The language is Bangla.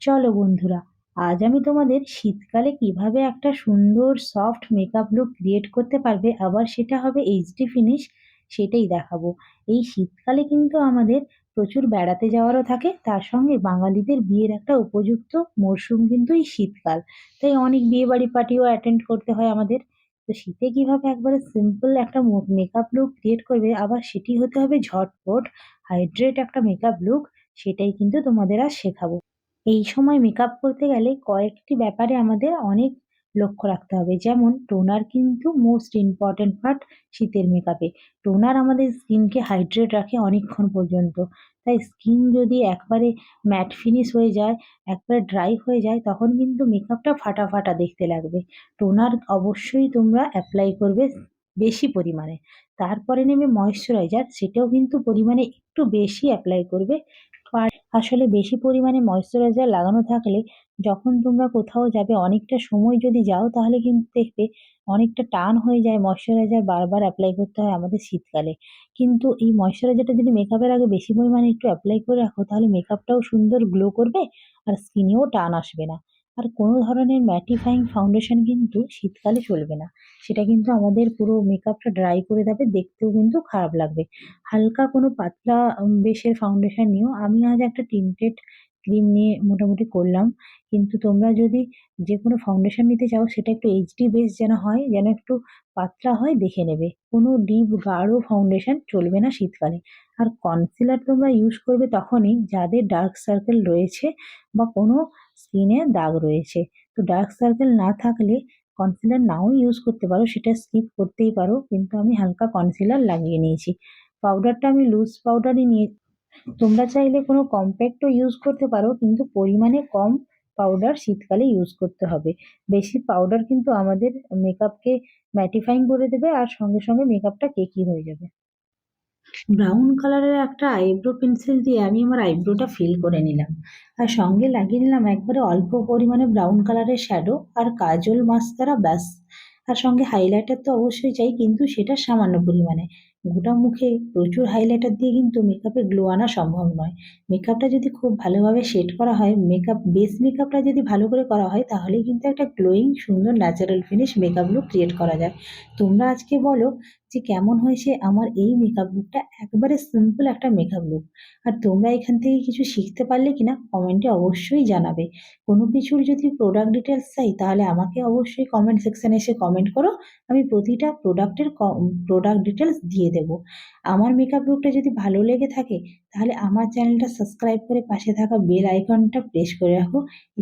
চলো বন্ধুরা, আজ আমি তোমাদের শীতকালে কিভাবে একটা সুন্দর সফট মেকআপ লুক ক্রিয়েট করতে পারবে, আবার সেটা হবে এইচডি ফিনিশ, সেটাই দেখাবো। এই শীতকালে কিন্তু আমাদের প্রচুর বেড়াতে যাওয়ারও থাকে, তার সঙ্গে বাঙালিদের বিয়ের একটা উপযুক্ত মরশুম কিন্তু এই শীতকাল। তাই অনেক বিয়ে বাড়ি পার্টিও অ্যাটেন্ড করতে হয় আমাদের। তো শীতে কিভাবে একবারে সিম্পল একটা মেকআপ লুক ক্রিয়েট করবে, আবার সেটি হতে হবে ঝটপট হাইড্রেট একটা মেকআপ লুক, সেটাই কিন্তু তোমাদের আজ শেখাবো। এই সময় মেকআপ করতে গেলে কয়েকটি ব্যাপারে আমাদের অনেক লক্ষ্য রাখতে হবে। যেমন টোনার কিন্তু মোস্ট ইম্পর্ট্যান্ট পার্ট শীতের মেকআপে। টোনার আমাদের স্কিনকে হাইড্রেট রাখে অনেকক্ষণ পর্যন্ত। তাই স্কিন যদি একবারে ম্যাট ফিনিশ হয়ে যায়, একবারে ড্রাই হয়ে যায়, তখন কিন্তু মেকআপটা ফাটা ফাটা দেখতে লাগবে। টোনার অবশ্যই তোমরা অ্যাপ্লাই করবে বেশি পরিমাণে। তারপরে নেবে ময়েশ্চারাইজার, সেটাও কিন্তু পরিমাণে একটু বেশি অ্যাপ্লাই করবে। আসলে বেশি পরিমাণে ময়েশ্চারাইজার লাগানো থাকলে যখন তোমরা কোথাও যাবে, অনেকটা সময় যদি যাও, তাহলে কিন্তু দেখবে অনেকটা টান হয়ে যায়। ময়েশ্চারাইজার বারবার অ্যাপ্লাই করতে হয় আমাদের শীতকালে। কিন্তু এই ময়েশ্চারাইজারটা যদি মেকআপের আগে বেশি পরিমাণে একটু অ্যাপ্লাই করে রাখো, তাহলে মেকআপটাও সুন্দর গ্লো করবে আর স্কিনেও টান আসবে না। আর কোনো ধরনের ম্যাটিফাইং ফাউন্ডেশন কিন্তু শীতকালে চলবে না। সেটা কিন্তু আমাদের পুরো মেকআপটা ড্রাই করে দেবে, দেখতেও কিন্তু খারাপ লাগবে। হালকা কোনো পাতলা বেসের ফাউন্ডেশন নিও। আমি আজ একটা টিন্টেড ক্রিম নিয়ে মোটামুটি করলাম। কিন্তু তোমরা যদি যে কোনো ফাউন্ডেশন নিতে চাও, সেটা একটু এইচডি বেস যেন হয়, যেন একটু পাতলা হয়, দেখে নেবে। কোনো ডিপ গাঢ় ফাউন্ডেশন চলবে না শীতকালে। আর কনসিলার তোমরা ইউজ করবে তখনই যাদের ডার্ক সার্কেল রয়েছে বা কোনো স্কিনে দাগ রয়েছে। তো ডার্ক সার্কেল না থাকলে কনসিলার নাও ইউজ করতে পারো, সেটা স্কিপ করতেই পারো। কিন্তু আমি হালকা কনসিলার লাগিয়ে নিয়েছি। পাউডারটা আমি লুজ পাউডারই নিয়ে, তোমরা চাইলে কোনো কম্প্যাক্টও ইউজ করতে পারো, কিন্তু পরিমাণে কম পাউডার শীতকালে ইউজ করতে হবে। বেশি পাউডার কিন্তু আমাদের মেকআপকে ম্যাটিফাইং করে দেবে, আর সঙ্গে সঙ্গে মেকআপটা কেকি হয়ে যাবে। ব্রাউন কালারের একটা আইব্রো পেন্সিল দিয়ে আমি আমার আইব্রোটা ফিল করে নিলাম। আর সঙ্গে লাগিয়ে নিলাম একবারে অল্প পরিমাণে ব্রাউন কালারের শ্যাডো আর কাজল মাস্কারা, ব্যাস। আর সঙ্গে হাইলাইটার তো অবশ্যই চাই, কিন্তু সেটা সামান্য পরিমাণে। গোটা মুখে প্রচুর হাইলাইটার দিয়ে কিন্তু মেকআপে গ্লো আনা সম্ভব নয়। মেকআপটা যদি খুব ভালোভাবে সেট করা হয়, বেস মেকআপটা যদি ভালো করে করা হয়, তাহলেই কিন্তু একটা গ্লোয়িং সুন্দর natural finish makeup look create করা যায়। তোমরা আজকে বলো যে কেমন হয়েছে আমার এই মেকআপ লুকটা। একবারে সিম্পল একটা মেকআপ লুক। আর তোমরা এখান থেকে কিছু শিখতে পারলে কিনা কমেন্টে অবশ্যই জানাবে। কোনো কিছুর যদি প্রোডাক্ট ডিটেলস চাই, তাহলে আমাকে অবশ্যই কমেন্ট সেকশনে এসে কমেন্ট করো। আমি প্রতিটা প্রোডাক্ট ডিটেলস দিয়ে দেব। আমার মেকআপ লুকটা যদি ভালো লেগে থাকে, তাহলে আমার চ্যানেলটা সাবস্ক্রাইব করে পাশে থাকা বেল আইকনটা প্রেস করে রাখো। এটা